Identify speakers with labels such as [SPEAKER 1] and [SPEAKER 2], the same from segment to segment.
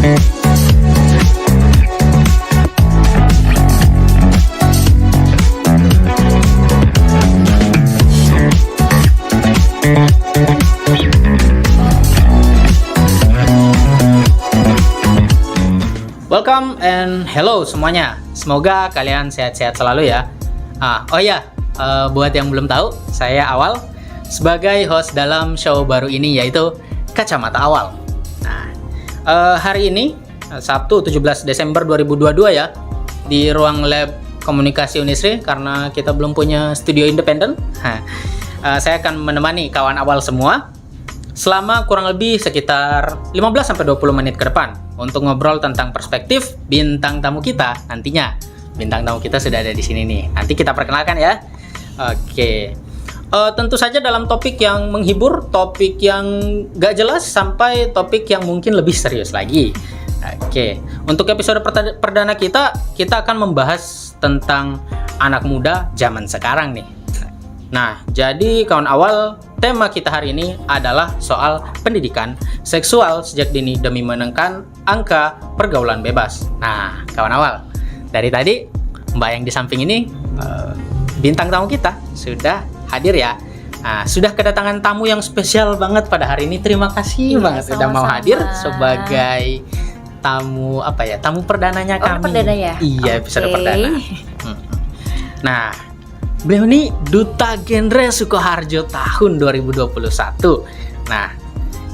[SPEAKER 1] Welcome and hello semuanya. Semoga kalian sehat-sehat selalu ya. Buat yang belum tahu, saya Awal sebagai host dalam show baru ini yaitu Kacamata Awal. Nah, hari ini Sabtu 17 Desember 2022 ya, di ruang lab komunikasi Unisri karena kita belum punya studio independen. Saya akan menemani kawan Awal semua selama kurang lebih sekitar 15-20 menit ke depan untuk ngobrol tentang perspektif bintang tamu kita nantinya. Bintang tamu kita sudah ada di sini nih. Nanti kita perkenalkan ya. Oke. Tentu saja dalam topik yang menghibur, topik yang gak jelas, sampai topik yang mungkin lebih serius lagi. Oke. Untuk episode perdana kita akan membahas tentang anak muda zaman sekarang nih. Nah, jadi kawan Awal, tema kita hari ini adalah soal pendidikan seksual sejak dini demi menekan angka pergaulan bebas. Nah, kawan Awal, dari tadi Mbak yang di samping ini, bintang tamu kita sudah hadir ya. Nah, sudah kedatangan tamu yang spesial banget pada hari ini. Terima kasih banget sudah mau hadir sebagai tamu tamu perdananya kami.
[SPEAKER 2] Perdana ya?
[SPEAKER 1] Iya, episode perdana. Nah, beliau ini Duta Genre Sukoharjo tahun 2021. Nah,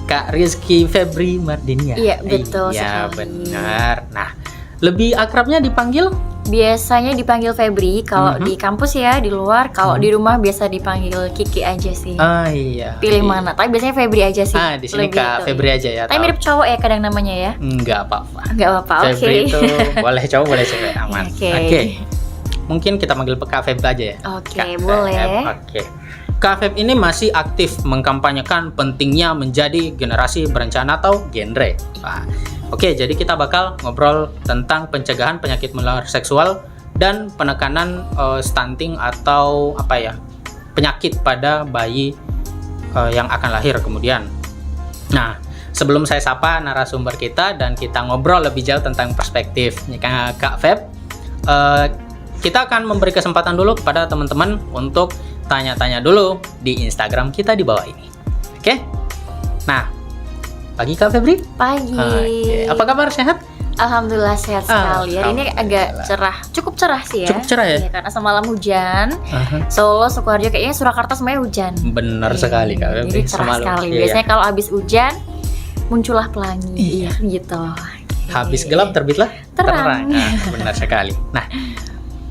[SPEAKER 1] Kak Rizky Febri Mardinia.
[SPEAKER 2] Iya, betul
[SPEAKER 1] Iya,
[SPEAKER 2] sekali.
[SPEAKER 1] benar. Nah, lebih akrabnya dipanggil?
[SPEAKER 2] Biasanya dipanggil Febri kalau di kampus ya, di luar. Kalau di rumah biasa dipanggil Kiki aja sih.
[SPEAKER 1] Ah iya.
[SPEAKER 2] Pilih mana? Tapi biasanya Febri aja sih.
[SPEAKER 1] Di sini Kak Febri aja ya.
[SPEAKER 2] Tapi mirip cowok ya kadang namanya ya.
[SPEAKER 1] Enggak apa-apa.
[SPEAKER 2] Enggak apa-apa, oke.
[SPEAKER 1] Febri itu boleh cowok, boleh cewek, aman.
[SPEAKER 2] Oke.
[SPEAKER 1] Mungkin kita panggil Kak Feb aja ya.
[SPEAKER 2] Oke,
[SPEAKER 1] Kak
[SPEAKER 2] boleh.
[SPEAKER 1] Feb, oke. Kak Feb ini masih aktif mengkampanyekan pentingnya menjadi generasi berencana atau genre. Oke, jadi kita bakal ngobrol tentang pencegahan penyakit menular seksual dan penekanan stunting atau penyakit pada bayi yang akan lahir kemudian. Nah, sebelum saya sapa narasumber kita dan kita ngobrol lebih jauh tentang perspektif Kak Feb, kita akan memberi kesempatan dulu kepada teman-teman untuk tanya-tanya dulu di Instagram kita di bawah ini. Oke? Nah, pagi Kak Febri?
[SPEAKER 2] Pagi.
[SPEAKER 1] Oke. Apa kabar, sehat?
[SPEAKER 2] Alhamdulillah sehat sekali. Hari ini agak cerah, cukup cerah sih ya.
[SPEAKER 1] Cukup cerah ya?
[SPEAKER 2] Iya, karena semalam hujan. Solo, Sukoharjo, kayaknya Surakarta semuanya hujan.
[SPEAKER 1] Benar sekali Kak Febri.
[SPEAKER 2] Jadi cerah sekali. Biasanya kalau habis hujan muncullah pelangi. Iya, gitu.
[SPEAKER 1] Habis gelap terbitlah
[SPEAKER 2] terang.
[SPEAKER 1] Benar sekali. Nah,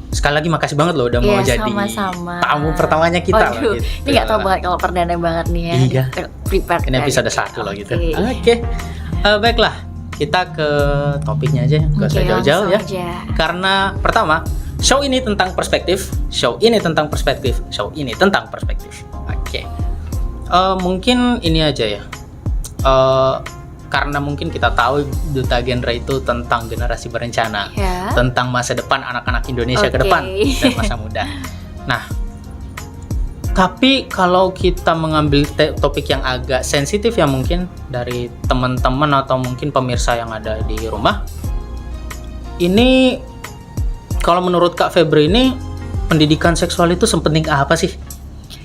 [SPEAKER 1] sekali lagi makasih banget loh udah mau jadi
[SPEAKER 2] sama-sama.
[SPEAKER 1] tamu pertamanya kita loh gitu.
[SPEAKER 2] Ini gak tau banget kalau perdana banget nih ya.
[SPEAKER 1] Iya.
[SPEAKER 2] Prepare.
[SPEAKER 1] Ini episode 1 loh gitu. Oke. Baiklah, kita ke topiknya aja, nggak usah jauh-jauh ya. Karena pertama, show ini tentang perspektif. Oke. Mungkin ini aja ya. Karena mungkin kita tahu Duta Genre itu tentang generasi berencana, tentang masa depan anak-anak Indonesia ke depan dan masa muda. Nah, tapi kalau kita mengambil topik yang agak sensitif ya mungkin dari teman-teman atau mungkin pemirsa yang ada di rumah, ini kalau menurut Kak Febri ini pendidikan seksual itu sepenting apa sih?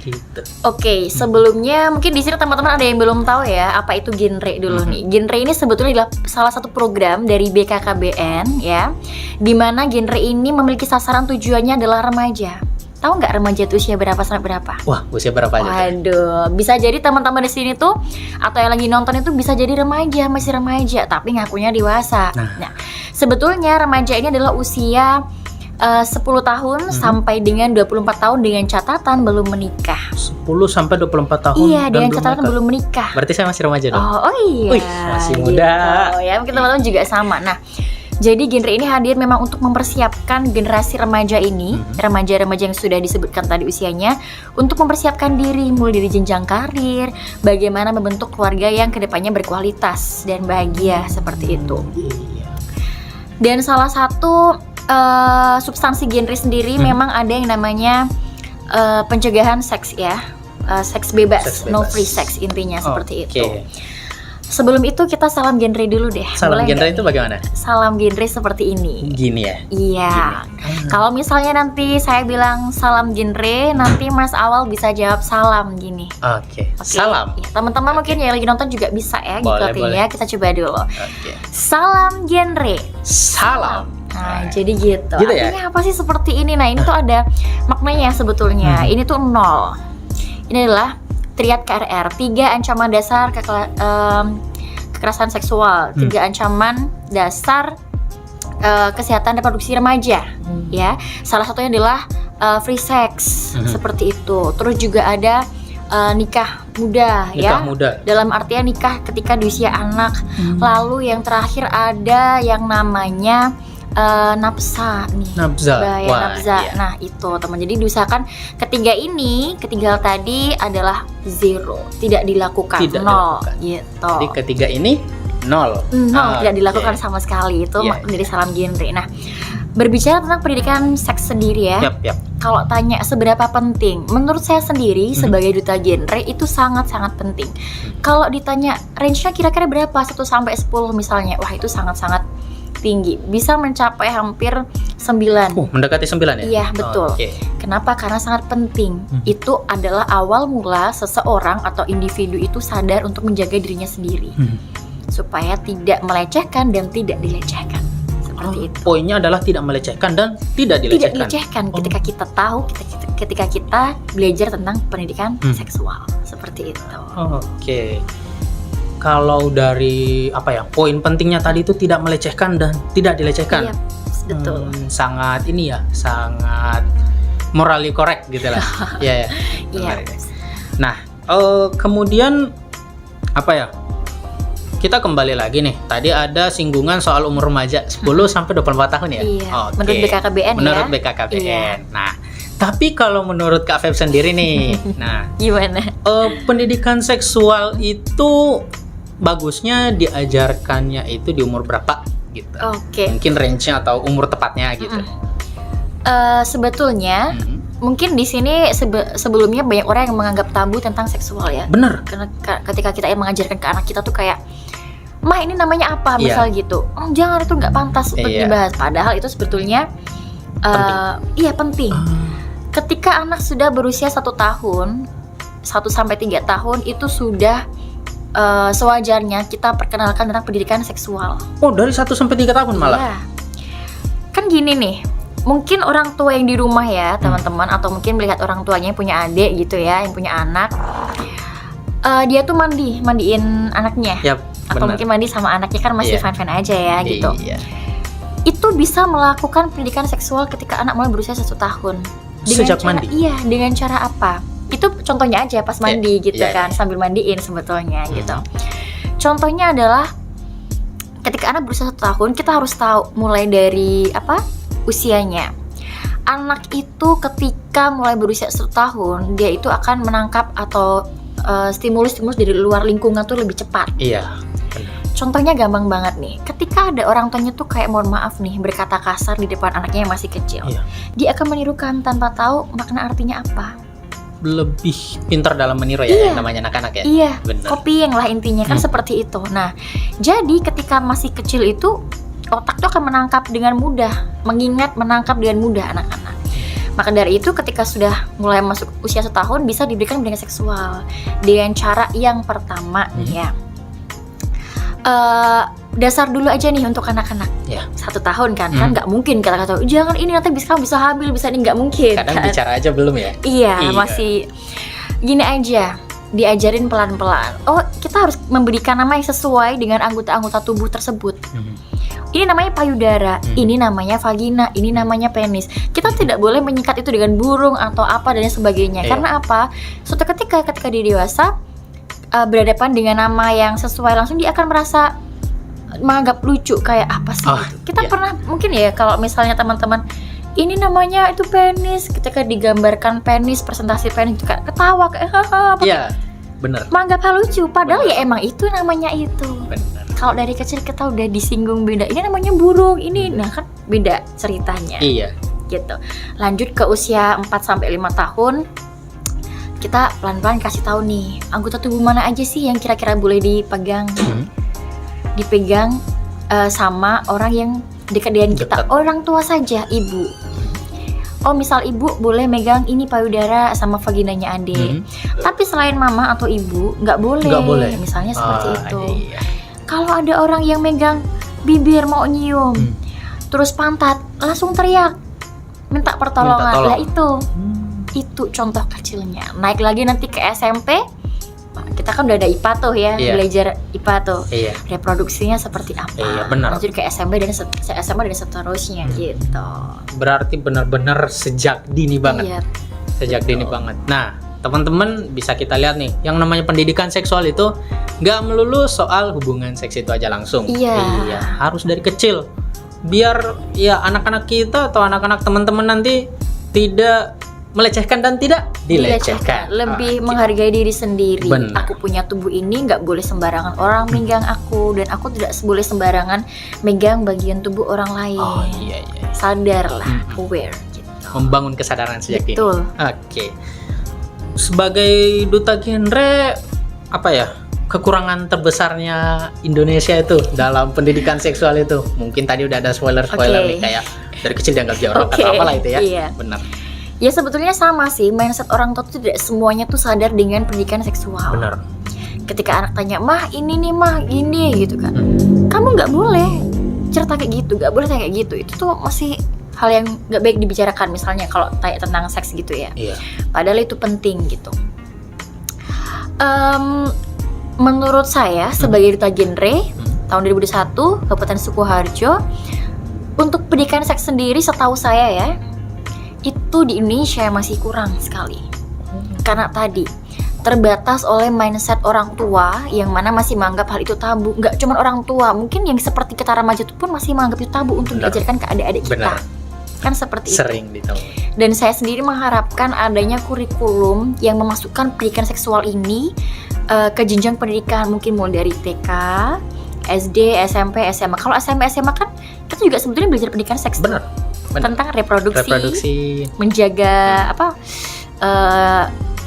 [SPEAKER 1] Gitu.
[SPEAKER 2] Oke, sebelumnya mungkin di sini teman-teman ada yang belum tahu ya apa itu genre dulu nih. Genre ini sebetulnya adalah salah satu program dari BKKBN ya, di mana genre ini memiliki sasaran tujuannya adalah remaja. Tahu nggak remaja itu usia berapa sampai berapa?
[SPEAKER 1] Wah, usia berapa aja?
[SPEAKER 2] Waduh, bisa jadi teman-teman di sini tuh atau yang lagi nonton itu bisa jadi remaja, masih remaja tapi ngakunya dewasa. Nah, sebetulnya remaja ini adalah usia 10 tahun sampai dengan 24 tahun dengan catatan belum menikah.
[SPEAKER 1] 10 sampai 24 tahun.
[SPEAKER 2] Iya, dengan catatan belum menikah.
[SPEAKER 1] Berarti saya masih remaja dong.
[SPEAKER 2] Oh iya.
[SPEAKER 1] Wih, masih muda.
[SPEAKER 2] Gitu. Ya, mungkin teman-teman juga sama. Nah, jadi genre ini hadir memang untuk mempersiapkan generasi remaja ini, remaja-remaja yang sudah disebutkan tadi usianya, untuk mempersiapkan diri mulai dari jenjang karir, bagaimana membentuk keluarga yang kedepannya berkualitas dan bahagia seperti itu. Dan salah satu substansi genre sendiri memang ada yang namanya pencegahan seks ya, seks bebas, no free sex intinya seperti itu. Sebelum itu kita salam genre dulu deh.
[SPEAKER 1] Salam
[SPEAKER 2] Boleh
[SPEAKER 1] genre
[SPEAKER 2] nggak
[SPEAKER 1] itu
[SPEAKER 2] nih?
[SPEAKER 1] bagaimana?
[SPEAKER 2] Salam genre seperti ini.
[SPEAKER 1] Gini ya.
[SPEAKER 2] Iya. Kalau misalnya nanti saya bilang salam genre, nanti Mas Awal bisa jawab salam gini.
[SPEAKER 1] Oke.
[SPEAKER 2] Oke?
[SPEAKER 1] Salam.
[SPEAKER 2] Ya, teman-teman mungkin yang lagi nonton juga bisa ya
[SPEAKER 1] Boleh,
[SPEAKER 2] ngikutin
[SPEAKER 1] boleh.
[SPEAKER 2] ya. Kita coba dulu.
[SPEAKER 1] Oke.
[SPEAKER 2] Salam genre.
[SPEAKER 1] Salam.
[SPEAKER 2] Nah, jadi gitu.
[SPEAKER 1] Gitu ya?
[SPEAKER 2] Artinya apa sih seperti ini? Nah, ini tuh ada maknanya sebetulnya. Ini tuh 0. Ini adalah triad KRR, 3 ancaman dasar kekerasan seksual, 3 ancaman dasar kesehatan reproduksi remaja, ya. Salah satunya adalah free sex, seperti itu. Terus juga ada nikah muda,
[SPEAKER 1] Nikah
[SPEAKER 2] ya.
[SPEAKER 1] muda.
[SPEAKER 2] Dalam artian nikah ketika di usia anak. Lalu yang terakhir ada yang namanya nafsa nih.
[SPEAKER 1] Nabza.
[SPEAKER 2] Bahaya
[SPEAKER 1] Wah,
[SPEAKER 2] nafza.
[SPEAKER 1] iya.
[SPEAKER 2] Nah, itu teman. Jadi diusahakan ketiga hal tadi adalah 0, tidak dilakukan,
[SPEAKER 1] Tidak
[SPEAKER 2] 0
[SPEAKER 1] dilakukan.
[SPEAKER 2] gitu.
[SPEAKER 1] Jadi ketiga ini 0.
[SPEAKER 2] Tidak
[SPEAKER 1] Oke.
[SPEAKER 2] dilakukan sama sekali. Itu
[SPEAKER 1] Iya,
[SPEAKER 2] dari salam genre. Nah, berbicara tentang pendidikan seks sendiri ya.
[SPEAKER 1] Yap.
[SPEAKER 2] Kalau tanya seberapa penting, menurut saya sendiri sebagai duta genre itu sangat-sangat penting. Kalau ditanya range-nya kira-kira berapa? 1 sampai 10 misalnya. Wah, itu sangat-sangat tinggi. Bisa mencapai hampir 9.
[SPEAKER 1] Mendekati 9 ya?
[SPEAKER 2] Iya, betul.
[SPEAKER 1] Oke.
[SPEAKER 2] Kenapa? Karena sangat penting. Itu adalah awal mula seseorang atau individu itu sadar untuk menjaga dirinya sendiri. Supaya tidak melecehkan dan tidak dilecehkan. Seperti itu.
[SPEAKER 1] Poinnya adalah tidak melecehkan dan tidak
[SPEAKER 2] Tidak
[SPEAKER 1] dilecehkan.
[SPEAKER 2] dilecehkan ketika kita tahu, ketika kita belajar tentang pendidikan seksual. Seperti itu.
[SPEAKER 1] Oke. Kalau dari poin pentingnya tadi itu tidak melecehkan dan tidak dilecehkan.
[SPEAKER 2] Iya, betul.
[SPEAKER 1] Sangat ini ya, sangat morally correct gitu lah. Iya.
[SPEAKER 2] Iya.
[SPEAKER 1] Benar. Nah, kemudian kita kembali lagi nih. Tadi ada singgungan soal umur remaja 10 sampai 24 tahun ya.
[SPEAKER 2] Iya.
[SPEAKER 1] Oke.
[SPEAKER 2] Menurut BKKBN
[SPEAKER 1] Menurut
[SPEAKER 2] ya.
[SPEAKER 1] BKKBN.
[SPEAKER 2] Iya.
[SPEAKER 1] Nah, tapi kalau menurut Kak Feb sendiri nih, nah,
[SPEAKER 2] Gimana?
[SPEAKER 1] pendidikan seksual itu bagusnya diajarkannya itu di umur berapa gitu?
[SPEAKER 2] Oke.
[SPEAKER 1] Mungkin range-nya atau umur tepatnya gitu.
[SPEAKER 2] Sebetulnya mungkin di sini sebelumnya banyak orang yang menganggap tabu tentang seksual ya.
[SPEAKER 1] Bener.
[SPEAKER 2] Karena ketika kita mengajarkan ke anak kita tuh kayak, "Mah, ini namanya apa?"
[SPEAKER 1] Iya.
[SPEAKER 2] misal gitu. Jangan, itu nggak pantas untuk
[SPEAKER 1] Iya.
[SPEAKER 2] dibahas. Padahal itu sebetulnya penting. Ketika anak sudah berusia 1 tahun, 1 sampai 3 tahun itu sudah sewajarnya kita perkenalkan tentang pendidikan seksual.
[SPEAKER 1] Oh, dari 1 sampai 3 tahun malah.
[SPEAKER 2] Iya. Kan gini nih, mungkin orang tua yang di rumah ya teman-teman, atau mungkin melihat orang tuanya yang punya adik gitu ya, yang punya anak, dia tuh mandiin anaknya,
[SPEAKER 1] Yap,
[SPEAKER 2] atau
[SPEAKER 1] benar.
[SPEAKER 2] mungkin mandi sama anaknya kan masih
[SPEAKER 1] Iya.
[SPEAKER 2] fine-fine aja ya gitu.
[SPEAKER 1] Iya.
[SPEAKER 2] Itu bisa melakukan pendidikan seksual ketika anak mulai berusia 1 tahun.
[SPEAKER 1] Sejak
[SPEAKER 2] cara,
[SPEAKER 1] mandi?
[SPEAKER 2] Iya, dengan cara apa? Itu contohnya aja pas mandi gitu
[SPEAKER 1] iya,
[SPEAKER 2] kan, sambil mandiin sebetulnya gitu. Contohnya adalah ketika anak berusia 1 tahun, kita harus tahu mulai dari usianya. Anak itu ketika mulai berusia 1 tahun, dia itu akan menangkap atau stimulus-stimulus dari luar lingkungan tuh lebih cepat.
[SPEAKER 1] Iya. Benar.
[SPEAKER 2] Contohnya gampang banget nih, ketika ada orang tuanya tuh kayak mohon maaf nih berkata kasar di depan anaknya yang masih kecil,
[SPEAKER 1] Iya.
[SPEAKER 2] dia akan menirukan tanpa tahu makna artinya apa.
[SPEAKER 1] Lebih pintar dalam meniru ya,
[SPEAKER 2] Iya.
[SPEAKER 1] yang namanya anak-anak ya.
[SPEAKER 2] Iya,
[SPEAKER 1] Benar.
[SPEAKER 2] copying lah intinya kan seperti itu. Nah, jadi ketika masih kecil itu otak tuh akan menangkap dengan mudah, menangkap dengan mudah anak-anak. Maka dari itu ketika sudah mulai masuk usia 1 tahun bisa diberikan pendidikan seksual dengan cara yang pertama nih ya. Dasar dulu aja nih untuk anak-anak.
[SPEAKER 1] Ya.
[SPEAKER 2] 1 tahun kan nggak mungkin kata-kata jangan ini nanti bisa hamil, bisa ini, nggak mungkin.
[SPEAKER 1] Kadang
[SPEAKER 2] kan?
[SPEAKER 1] bicara aja belum ya.
[SPEAKER 2] Iya,
[SPEAKER 1] Iya.
[SPEAKER 2] masih gini aja, diajarin pelan-pelan. Oh, kita harus memberikan nama yang sesuai dengan anggota-anggota tubuh tersebut. Ini namanya payudara, ini namanya vagina, ini namanya penis. Kita tidak boleh menyikat itu dengan burung atau apa dan sebagainya.
[SPEAKER 1] Iya.
[SPEAKER 2] Karena apa? Suatu ketika dia dewasa berhadapan dengan nama yang sesuai, langsung dia akan merasa menganggap lucu kayak apa sih gitu. Kita pernah mungkin ya kalau misalnya teman-teman ini namanya itu penis, ketika digambarkan penis, presentasi penis juga ketawa kayak haha.
[SPEAKER 1] Iya, benar.
[SPEAKER 2] Menganggap hal lucu, padahal ya emang itu namanya itu.
[SPEAKER 1] Benar.
[SPEAKER 2] Kalau dari kecil kita udah disinggung beda, ini namanya burung, ini nah kan beda ceritanya.
[SPEAKER 1] Iya.
[SPEAKER 2] Gitu. Lanjut ke usia 4 sampai 5 tahun. kita pelan-pelan kasih tahu nih anggota tubuh mana aja sih yang kira-kira boleh dipegang, dipegang sama orang yang dekat dengan kita,
[SPEAKER 1] Dekat.
[SPEAKER 2] orang tua saja, ibu. Oh misal ibu boleh megang ini payudara sama vaginanya adik, tapi selain mama atau ibu nggak boleh.
[SPEAKER 1] Nggak boleh.
[SPEAKER 2] Misalnya seperti itu.
[SPEAKER 1] Iya.
[SPEAKER 2] Kalau ada orang yang megang bibir mau nyium, terus pantat, langsung teriak, minta pertolongan.
[SPEAKER 1] Minta tolong.
[SPEAKER 2] Lah itu contoh kecilnya. Naik lagi nanti ke SMP, kita kan udah ada IPA tuh ya,
[SPEAKER 1] Iya.
[SPEAKER 2] belajar IPA tuh.
[SPEAKER 1] Iya.
[SPEAKER 2] Reproduksinya seperti apa?
[SPEAKER 1] Iya, benar.
[SPEAKER 2] Lanjut ke SMP dan seterusnya gitu.
[SPEAKER 1] Berarti benar-benar sejak dini banget.
[SPEAKER 2] Iya.
[SPEAKER 1] Sejak dini banget. Nah, teman-teman bisa kita lihat nih, yang namanya pendidikan seksual itu nggak melulu soal hubungan seks itu aja langsung.
[SPEAKER 2] Iya.
[SPEAKER 1] Harus dari kecil. Biar ya anak-anak kita atau anak-anak teman-teman nanti tidak melecehkan dan tidak dilecehkan.
[SPEAKER 2] Lebih
[SPEAKER 1] Gitu.
[SPEAKER 2] menghargai diri sendiri.
[SPEAKER 1] Benar.
[SPEAKER 2] Aku punya tubuh ini, nggak boleh sembarangan orang megang aku, dan aku tidak boleh sembarangan megang bagian tubuh orang lain.
[SPEAKER 1] Oh iya.
[SPEAKER 2] Sadarlah, aware gitu.
[SPEAKER 1] Membangun kesadaran sejak dini.
[SPEAKER 2] Betul.
[SPEAKER 1] Oke. Sebagai duta genre, apa ya? Kekurangan terbesarnya Indonesia itu dalam pendidikan seksual itu. Mungkin tadi udah ada spoiler-spoiler
[SPEAKER 2] Oke.
[SPEAKER 1] nih, kayak dari kecil dianggap jorok
[SPEAKER 2] Oke,
[SPEAKER 1] atau apalah itu ya.
[SPEAKER 2] iya.
[SPEAKER 1] Benar.
[SPEAKER 2] Ya sebetulnya sama sih, mindset orang tua tuh tidak semuanya tuh sadar dengan pendidikan seksual.
[SPEAKER 1] Benar.
[SPEAKER 2] Ketika anak tanya, mah ini nih mah gini gitu kan, kamu nggak boleh cerita kayak gitu, nggak boleh tanya kayak gitu. Itu tuh masih hal yang nggak baik dibicarakan. Misalnya kalau tanya tentang seks gitu ya.
[SPEAKER 1] Iya.
[SPEAKER 2] Padahal itu penting gitu. Menurut saya sebagai duta genre tahun 2021 Kabupaten Sukoharjo, untuk pendidikan seks sendiri setahu saya ya, itu di Indonesia masih kurang sekali. Karena tadi terbatas oleh mindset orang tua yang mana masih menganggap hal itu tabu. Nggak cuma orang tua, mungkin yang seperti kita remaja itu pun masih menganggap itu tabu untuk
[SPEAKER 1] Benar.
[SPEAKER 2] diajarkan ke adik-adik kita.
[SPEAKER 1] Benar.
[SPEAKER 2] Kan seperti itu.
[SPEAKER 1] Sering ditemui.
[SPEAKER 2] Dan saya sendiri mengharapkan adanya kurikulum yang memasukkan pendidikan seksual ini ke jenjang pendidikan, mungkin mulai dari TK, SD, SMP, SMA. Kalau SMP, SMA kan kita juga sebetulnya belajar pendidikan seks
[SPEAKER 1] Benar. Benar.
[SPEAKER 2] tentang reproduksi, menjaga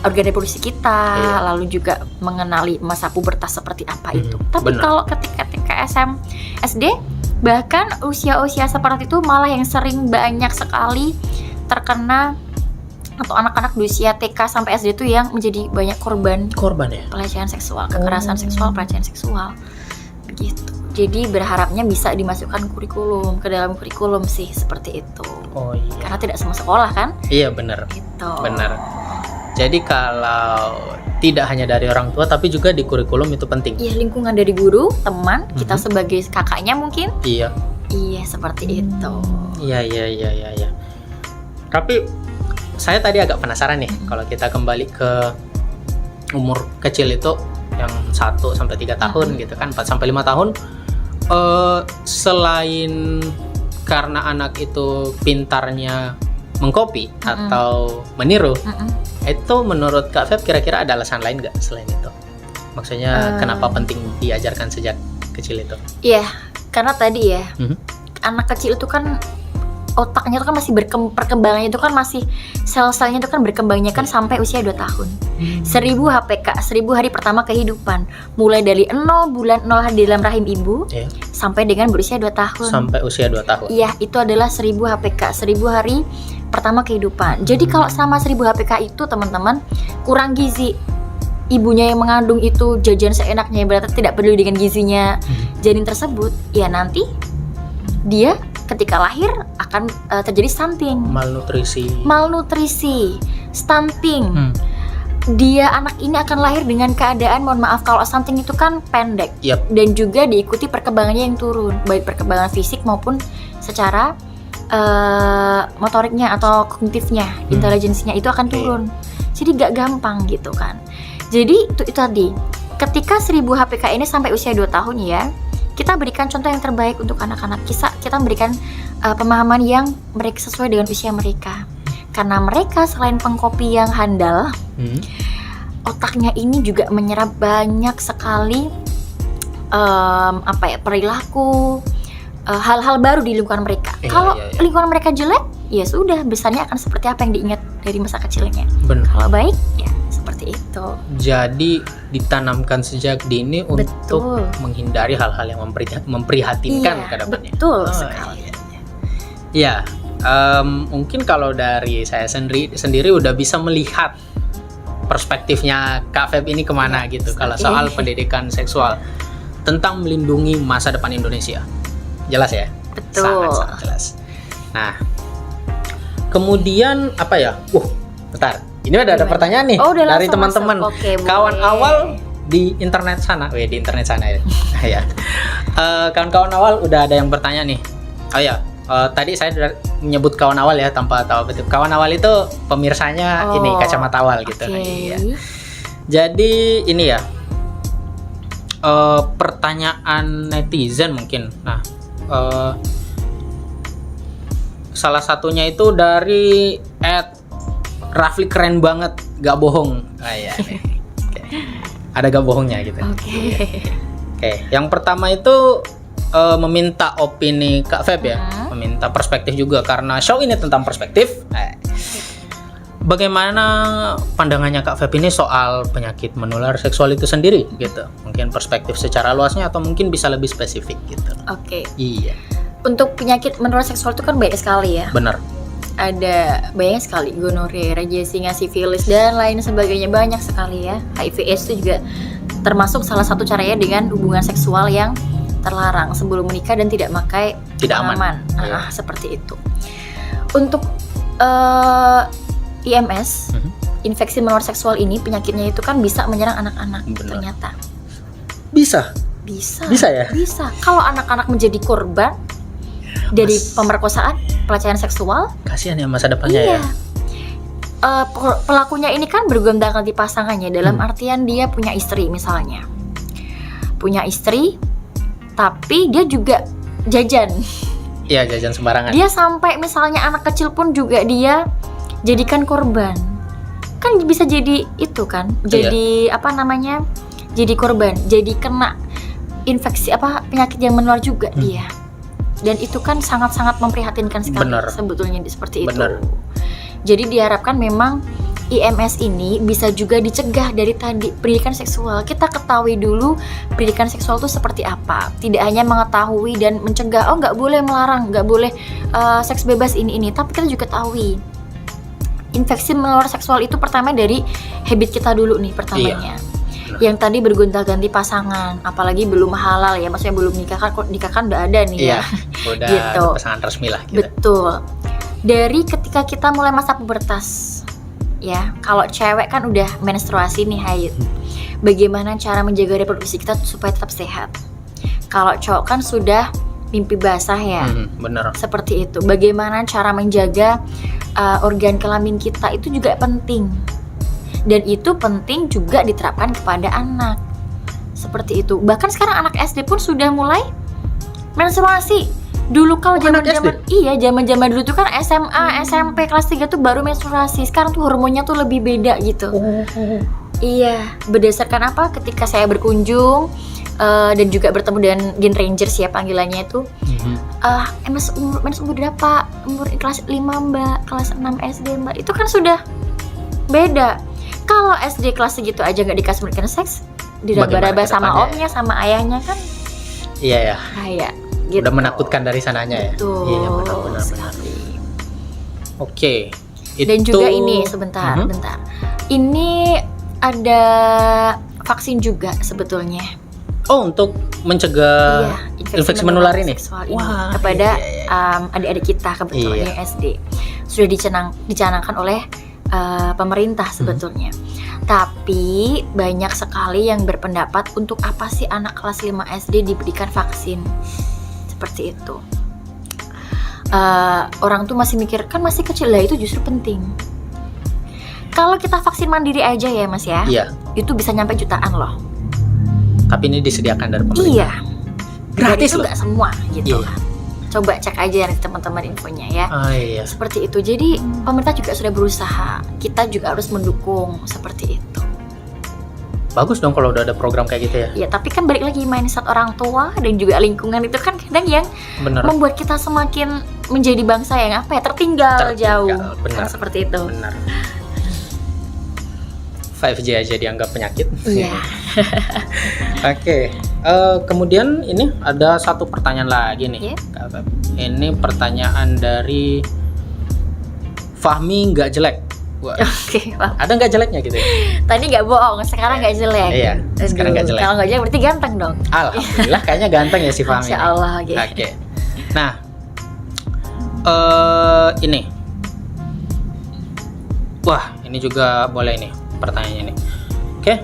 [SPEAKER 2] organ reproduksi kita,
[SPEAKER 1] Iya.
[SPEAKER 2] lalu juga mengenali masa pubertas seperti apa itu. Tapi
[SPEAKER 1] benar.
[SPEAKER 2] kalau ketika SD, bahkan usia-usia seperti itu malah yang sering banyak sekali terkena, atau anak-anak di usia TK sampai SD itu yang menjadi banyak korban
[SPEAKER 1] ya.
[SPEAKER 2] pelecehan seksual, kekerasan seksual, pelecehan seksual begitu. Jadi berharapnya bisa dimasukkan kurikulum, ke dalam kurikulum sih seperti itu.
[SPEAKER 1] Oh iya.
[SPEAKER 2] Karena tidak semua sekolah kan
[SPEAKER 1] Iya benar.
[SPEAKER 2] gitu.
[SPEAKER 1] Benar. Jadi kalau tidak hanya dari orang tua tapi juga di kurikulum itu penting.
[SPEAKER 2] Iya, lingkungan dari guru, teman, kita sebagai kakaknya mungkin.
[SPEAKER 1] Iya.
[SPEAKER 2] Iya, seperti itu.
[SPEAKER 1] Iya. Tapi saya tadi agak penasaran nih, kalau kita kembali ke umur kecil itu yang 1 sampai 3 tahun gitu kan, 4 sampai 5 tahun, selain karena anak itu pintarnya mengcopy atau meniru, itu menurut Kak Feb kira-kira ada alasan lain nggak selain itu? Maksudnya kenapa penting diajarkan sejak kecil itu?
[SPEAKER 2] Iya, karena tadi ya,
[SPEAKER 1] Mhm.
[SPEAKER 2] anak kecil itu kan otaknya itu kan masih perkembangannya itu kan masih sel-selnya itu kan berkembangnya kan sampai usia 2 tahun. 1000 HPK, 1000 hari pertama kehidupan. Mulai dari 0 bulan 0 hari di dalam rahim ibu
[SPEAKER 1] Iya.
[SPEAKER 2] sampai dengan berusia 2 tahun.
[SPEAKER 1] Sampai usia 2 tahun.
[SPEAKER 2] Iya, itu adalah 1000 HPK, 1000 hari pertama kehidupan. Jadi kalau selama 1000 HPK itu teman-teman kurang gizi, ibunya yang mengandung itu jajan seenaknya, berarti tidak peduli dengan gizinya janin tersebut, ya nanti dia ketika lahir akan terjadi stunting, malnutrisi, stunting. Dia anak ini akan lahir dengan keadaan, mohon maaf kalau stunting itu kan pendek,
[SPEAKER 1] Yap.
[SPEAKER 2] dan juga diikuti perkembangannya yang turun, baik perkembangan fisik maupun secara motoriknya atau kognitifnya, intelijensinya itu akan turun. Jadi gak gampang gitu kan. Jadi itu tadi, ketika 1000 HPK ini sampai usia 2 tahun ya, kita berikan contoh yang terbaik untuk anak-anak kita berikan pemahaman yang mereka sesuai dengan usia mereka. Karena mereka selain pengkopi yang handal, otaknya ini juga menyerap banyak sekali perilaku, hal-hal baru di lingkungan mereka. Kalau lingkungan mereka jelek, ya sudah, besarnya akan seperti apa yang diingat dari masa kecilnya.
[SPEAKER 1] Benar.
[SPEAKER 2] Kalau baik, ya seperti seperti itu.
[SPEAKER 1] Jadi ditanamkan sejak dini untuk
[SPEAKER 2] Betul.
[SPEAKER 1] menghindari hal-hal yang memprihatinkan
[SPEAKER 2] Iya,
[SPEAKER 1] ke depannya.
[SPEAKER 2] betul
[SPEAKER 1] Oh,
[SPEAKER 2] sekali.
[SPEAKER 1] Ya, mungkin kalau dari saya sendiri udah bisa melihat perspektifnya Kak Feb ini kemana gitu kalau soal pendidikan seksual tentang melindungi masa depan Indonesia. Jelas ya?
[SPEAKER 2] Betul.
[SPEAKER 1] Sangat jelas. Nah, kemudian apa ya? Bentar. Ini ada
[SPEAKER 2] Gimana?
[SPEAKER 1] pertanyaan nih
[SPEAKER 2] Oh, udah
[SPEAKER 1] dari
[SPEAKER 2] langsung
[SPEAKER 1] teman-teman.
[SPEAKER 2] masuk. Oke,
[SPEAKER 1] Kawan
[SPEAKER 2] boleh.
[SPEAKER 1] awal di internet sana. Di internet sana ya. Ya. Kawan-kawan awal udah ada yang bertanya nih. Oh ya, tadi saya sudah menyebut kawan awal ya tanpa tahu betul. Kawan awal itu pemirsanya ini kacamata awal gitu.
[SPEAKER 2] Oke.
[SPEAKER 1] Iya. Jadi ini ya pertanyaan netizen mungkin. Nah, salah satunya itu dari @Rafli keren banget, gak bohong. Iya nih. Oke. Ada gak bohongnya gitu. Oke, yang pertama itu meminta opini Kak Feb ya, meminta perspektif juga karena show ini tentang perspektif. Bagaimana pandangannya Kak Feb ini soal penyakit menular seksual itu sendiri gitu? Mungkin perspektif secara luasnya atau mungkin bisa lebih spesifik gitu.
[SPEAKER 2] Oke.
[SPEAKER 1] Iya,
[SPEAKER 2] Untuk penyakit menular seksual itu kan banyak sekali ya.
[SPEAKER 1] benar.
[SPEAKER 2] Ada banyak sekali, gonorrea, rabies, sifilis dan lain sebagainya, banyak sekali ya. HIV/AIDS itu juga termasuk salah satu caranya dengan hubungan seksual yang terlarang sebelum menikah dan tidak pakai
[SPEAKER 1] Tidak aman.
[SPEAKER 2] Nah, seperti itu. Untuk IMS, infeksi menular seksual ini penyakitnya itu kan bisa menyerang anak-anak.
[SPEAKER 1] Benar.
[SPEAKER 2] Ternyata
[SPEAKER 1] Bisa
[SPEAKER 2] bisa
[SPEAKER 1] ya?
[SPEAKER 2] Bisa. Kalau anak-anak menjadi korban dari pemerkosaan, pelecehan seksual,
[SPEAKER 1] Kasihan ya masa depannya ya.
[SPEAKER 2] Pelakunya ini kan bergonta-ganti pasangannya, dalam artian dia punya istri misalnya, punya istri, tapi dia juga jajan.
[SPEAKER 1] Iya, jajan sembarangan.
[SPEAKER 2] Dia sampai misalnya anak kecil pun juga dia jadikan korban. Kan bisa jadi itu kan, jadi jadi korban, jadi kena infeksi penyakit yang menular juga dia. Dan itu kan sangat-sangat memprihatinkan sekali.
[SPEAKER 1] Bener.
[SPEAKER 2] Sebetulnya seperti itu.
[SPEAKER 1] Bener.
[SPEAKER 2] Jadi diharapkan memang IMS ini bisa juga dicegah dari tadi pendidikan seksual. Kita ketahui dulu pendidikan seksual itu seperti apa. Tidak hanya mengetahui dan mencegah, nggak boleh melarang, nggak boleh seks bebas ini. Tapi kita juga ketahui infeksi menular seksual itu pertama dari habit kita dulu nih pertamanya. Yang tadi bergonta-ganti pasangan, apalagi belum halal ya, maksudnya belum nikah kan, kok nikah kan udah ada nih ya.
[SPEAKER 1] Udah
[SPEAKER 2] gitu.
[SPEAKER 1] ada pasangan resmi lah gitu.
[SPEAKER 2] Betul. Dari ketika kita mulai masa pubertas, ya, kalau cewek kan udah menstruasi nih, haid. Bagaimana cara menjaga reproduksi kita supaya tetap sehat? Kalau cowok kan sudah mimpi basah ya.
[SPEAKER 1] Bener.
[SPEAKER 2] Seperti itu. Bagaimana cara menjaga organ kelamin kita itu juga penting. Dan itu penting juga diterapkan kepada anak. Seperti itu. Bahkan sekarang anak SD pun sudah mulai menstruasi. Dulu kalau zaman-zaman dulu tuh kan SMA, SMP kelas 3 tuh baru menstruasi. Sekarang tuh hormonnya tuh lebih beda gitu. Iya, berdasarkan apa? Ketika saya berkunjung dan juga bertemu dengan Gen Rangers ya panggilannya itu. Mas umur berapa? Umur kelas 5 Mbak, kelas 6 SD Mbak. Itu kan sudah beda. Kalau SD kelas segitu aja nggak dikasih pendidikan seks, diraba-raba sama omnya, sama ayahnya kan.
[SPEAKER 1] Iya ya.
[SPEAKER 2] Kayak gitu.
[SPEAKER 1] Udah menakutkan dari sananya ya.
[SPEAKER 2] Betul.
[SPEAKER 1] Iya, benar. Oke.
[SPEAKER 2] Dan juga ini sebentar. Ini ada vaksin juga sebetulnya.
[SPEAKER 1] Oh, untuk mencegah infeksi menular ini.
[SPEAKER 2] Wah, kepada adik-adik kita kebetulan yang SD sudah dicanangkan oleh pemerintah sebetulnya. Tapi banyak sekali yang berpendapat untuk apa sih anak kelas 5 SD diberikan vaksin seperti itu. Orang tuh masih mikir kan masih kecil lah, itu justru penting. Kalau kita vaksin mandiri aja ya Mas ya, itu bisa nyampe jutaan loh.
[SPEAKER 1] Tapi ini disediakan dari pemerintah.
[SPEAKER 2] Iya.
[SPEAKER 1] Gratis
[SPEAKER 2] itu
[SPEAKER 1] loh.
[SPEAKER 2] nggak semua gitu kan. Coba cek aja nanti teman-teman infonya ya. Seperti itu. Jadi pemerintah juga sudah berusaha. Kita juga harus mendukung seperti itu.
[SPEAKER 1] Bagus dong kalau udah ada program kayak gitu ya.
[SPEAKER 2] Ya, tapi kan balik lagi mindset orang tua dan juga lingkungan itu kan kadang yang membuat kita semakin menjadi bangsa yang tertinggal jauh.
[SPEAKER 1] Benar.
[SPEAKER 2] Kan seperti itu.
[SPEAKER 1] Benar. 5G aja dianggap penyakit.
[SPEAKER 2] Iya.
[SPEAKER 1] Oke. Kemudian ini ada satu pertanyaan lagi nih.
[SPEAKER 2] Iya.
[SPEAKER 1] Kak Feb. Ini pertanyaan dari Fahmi nggak jelek. Wah,
[SPEAKER 2] Oke, wah.
[SPEAKER 1] ada nggak jeleknya gitu ya?
[SPEAKER 2] Tadi nggak bohong, sekarang nggak jelek.
[SPEAKER 1] Iya, sekarang nggak jelek.
[SPEAKER 2] Kalau nggak jelek berarti ganteng dong.
[SPEAKER 1] Alhamdulillah kayaknya ganteng ya si Fahmi.
[SPEAKER 2] Masya Allah. Oke.
[SPEAKER 1] Oke. Nah, ini. Wah, ini juga boleh nih pertanyaannya nih. Oke,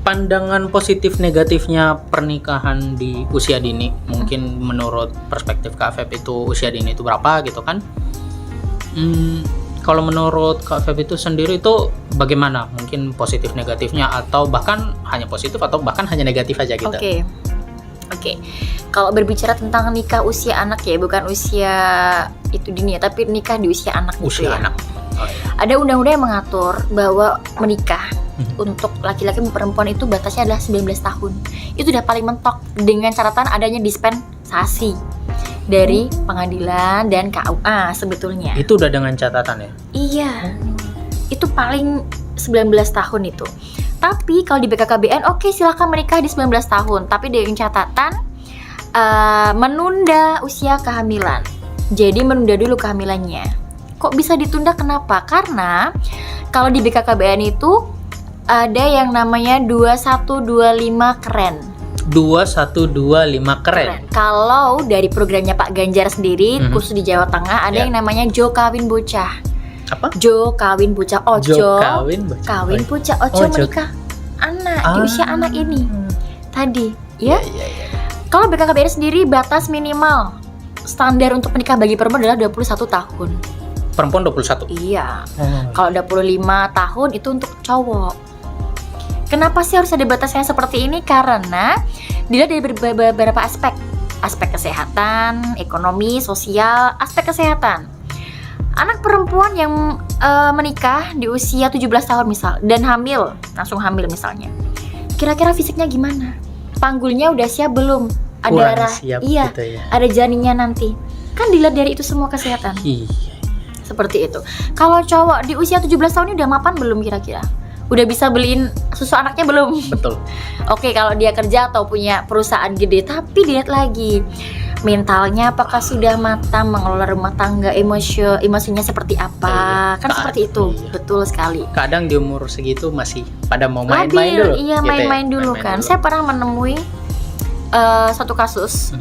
[SPEAKER 1] pandangan positif negatifnya pernikahan di usia dini. Mungkin menurut perspektif Kak Feb itu usia dini itu berapa gitu kan? Kalau menurut Kak Feb itu sendiri itu bagaimana? Mungkin positif negatifnya atau bahkan hanya positif atau bahkan hanya negatif aja gitu.
[SPEAKER 2] Oke. Kalau berbicara tentang nikah usia anak ya, bukan usia itu dini ya, tapi nikah di usia anak gitu
[SPEAKER 1] Usia
[SPEAKER 2] ya.
[SPEAKER 1] anak. Oh, iya.
[SPEAKER 2] Ada undang-undang yang mengatur bahwa menikah untuk laki-laki dan perempuan itu batasnya adalah 19 tahun. Itu udah paling mentok dengan catatan adanya dispensasi dari pengadilan dan KUA sebetulnya.
[SPEAKER 1] Itu udah dengan catatan ya?
[SPEAKER 2] Iya. Itu paling 19 tahun itu. Tapi kalau di BKKBN oke, silakan menikah di 19 tahun, tapi dengan catatan menunda usia kehamilan. Jadi menunda dulu kehamilannya. Kok bisa ditunda? Kenapa? Karena kalau di BKKBN itu ada yang namanya 2125 keren.
[SPEAKER 1] 2125 keren.
[SPEAKER 2] Kalau dari programnya Pak Ganjar sendiri, khusus di Jawa Tengah, ada yang namanya Jo Kawin Bocah.
[SPEAKER 1] Apa?
[SPEAKER 2] Jo Kawin Bocah. Ojo
[SPEAKER 1] Jo kawin bocah.
[SPEAKER 2] Kawin Bocah. Ojo menikah anak di usia anak ini. Tadi, ya.
[SPEAKER 1] Iya.
[SPEAKER 2] Kalau BKKBN sendiri batas minimal standar untuk menikah bagi perempuan adalah 21 tahun.
[SPEAKER 1] Perempuan 21.
[SPEAKER 2] Iya. Kalau 25 tahun itu untuk cowok. Kenapa sih harus ada batasnya seperti ini? Karena dilihat dari beberapa aspek. Aspek kesehatan, ekonomi, sosial, aspek kesehatan. Anak perempuan yang menikah di usia 17 tahun misal dan hamil, langsung hamil misalnya. Kira-kira fisiknya gimana? Panggulnya udah siap belum? Ada
[SPEAKER 1] Kurang
[SPEAKER 2] darah,
[SPEAKER 1] siap
[SPEAKER 2] iya,
[SPEAKER 1] gitu ya.
[SPEAKER 2] ada janinnya nanti. Kan dilihat dari itu semua kesehatan.
[SPEAKER 1] Iya.
[SPEAKER 2] Seperti itu. Kalau cowok di usia 17 tahun ini udah mapan belum kira-kira? Udah bisa beliin susu anaknya belum?
[SPEAKER 1] Betul.
[SPEAKER 2] Oke, kalau dia kerja atau punya perusahaan gede, tapi lihat lagi mentalnya apakah sudah matang mengelola rumah tangga, emosinya seperti apa?
[SPEAKER 1] Iya.
[SPEAKER 2] Kan seperti itu.
[SPEAKER 1] Iya.
[SPEAKER 2] Betul sekali.
[SPEAKER 1] Kadang di umur segitu masih pada mau main-main
[SPEAKER 2] Labil,
[SPEAKER 1] dulu.
[SPEAKER 2] iya,
[SPEAKER 1] gitu
[SPEAKER 2] main-main dulu
[SPEAKER 1] Main-main
[SPEAKER 2] kan.
[SPEAKER 1] dulu.
[SPEAKER 2] Saya pernah menemui satu kasus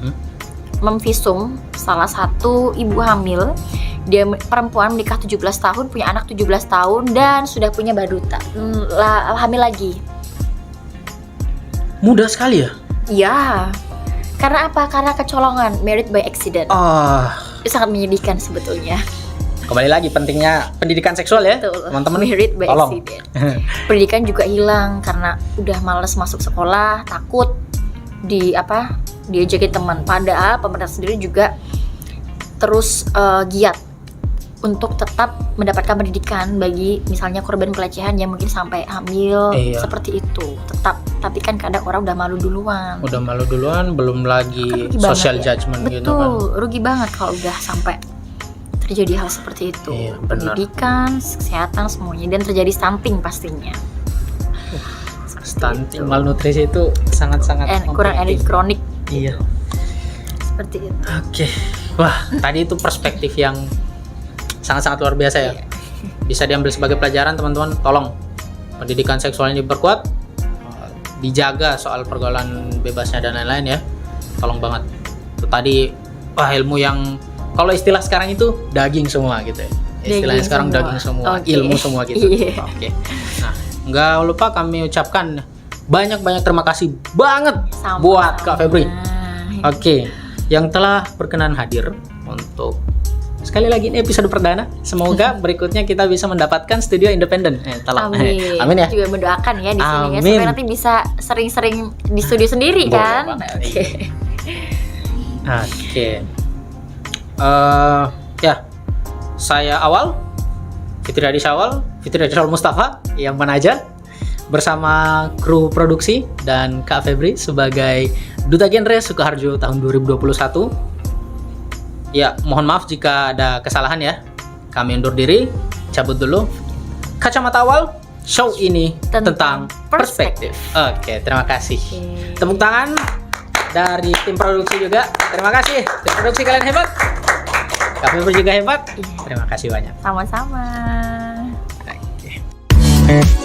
[SPEAKER 2] memvisum salah satu ibu hamil. Dia perempuan menikah 17 tahun, punya anak 17 tahun dan sudah punya baduta. Hamil lagi.
[SPEAKER 1] Mudah sekali ya?
[SPEAKER 2] Iya. Karena apa? Karena kecolongan, married by accident. Itu sangat menyedihkan sebetulnya.
[SPEAKER 1] Kembali lagi pentingnya pendidikan seksual ya,
[SPEAKER 2] Betul.
[SPEAKER 1] teman-teman.
[SPEAKER 2] Married by
[SPEAKER 1] Tolong.
[SPEAKER 2] accident. Pendidikan juga hilang karena udah males masuk sekolah, takut diajakin teman. Padahal pemerintah sendiri juga terus giat untuk tetap mendapatkan pendidikan bagi misalnya korban pelecehan yang mungkin sampai hamil.
[SPEAKER 1] Iya.
[SPEAKER 2] Seperti itu tetap, tapi kan kadang orang udah malu duluan.
[SPEAKER 1] Udah malu duluan, belum lagi
[SPEAKER 2] Kan rugi
[SPEAKER 1] social
[SPEAKER 2] banget ya.
[SPEAKER 1] judgment
[SPEAKER 2] Betul,
[SPEAKER 1] gitu kan.
[SPEAKER 2] rugi banget kalau udah sampai terjadi hal seperti itu.
[SPEAKER 1] Iya, benar.
[SPEAKER 2] Pendidikan, kesehatan semuanya, dan terjadi stunting pastinya.
[SPEAKER 1] Stunting, malnutrisi itu sangat-sangat
[SPEAKER 2] Kurang energi kronik.
[SPEAKER 1] Iya.
[SPEAKER 2] Seperti itu.
[SPEAKER 1] Oke. Wah, tadi itu perspektif yang sangat-sangat luar biasa ya. Bisa diambil sebagai pelajaran teman-teman. Tolong pendidikan seksualnya diperkuat, dijaga soal pergaulan bebasnya dan lain-lain ya. Tolong banget. Itu tadi ilmu yang kalau istilah sekarang itu daging semua gitu ya. Istilahnya
[SPEAKER 2] Daging
[SPEAKER 1] sekarang
[SPEAKER 2] semua.
[SPEAKER 1] daging semua,
[SPEAKER 2] Oke.
[SPEAKER 1] ilmu semua gitu.
[SPEAKER 2] Iya.
[SPEAKER 1] Oke. Nah, nggak lupa kami ucapkan banyak-banyak terima kasih banget
[SPEAKER 2] Sama-sama.
[SPEAKER 1] buat Kak Febri. Oke, yang telah berkenan hadir untuk sekali lagi ini episode perdana. Semoga berikutnya kita bisa mendapatkan studio independen. Tolong.
[SPEAKER 2] Amin.
[SPEAKER 1] Amin ya.
[SPEAKER 2] Juga mendoakan ya di sini ya,
[SPEAKER 1] Amin.
[SPEAKER 2] supaya nanti bisa sering-sering di studio sendiri
[SPEAKER 1] Boleh
[SPEAKER 2] kan.
[SPEAKER 1] banget.
[SPEAKER 2] Oke.
[SPEAKER 1] Oke. Ya, saya Awal, Fitri Hadi Syawal, Fitri Hadi Syawal Mustafa yang mana aja bersama kru produksi dan Kak Febri sebagai Duta Genre Sukoharjo tahun 2021. Ya, mohon maaf jika ada kesalahan ya. Kami undur diri, cabut dulu. Kacamata Awal, show ini tentang
[SPEAKER 2] Tentang
[SPEAKER 1] perspektif. Oke, terima kasih.
[SPEAKER 2] Oke.
[SPEAKER 1] Tepuk tangan dari tim produksi juga. Terima kasih. Tim produksi kalian hebat. Kami juga hebat.
[SPEAKER 2] Iya.
[SPEAKER 1] Terima kasih banyak.
[SPEAKER 2] Sama-sama.
[SPEAKER 1] Oke.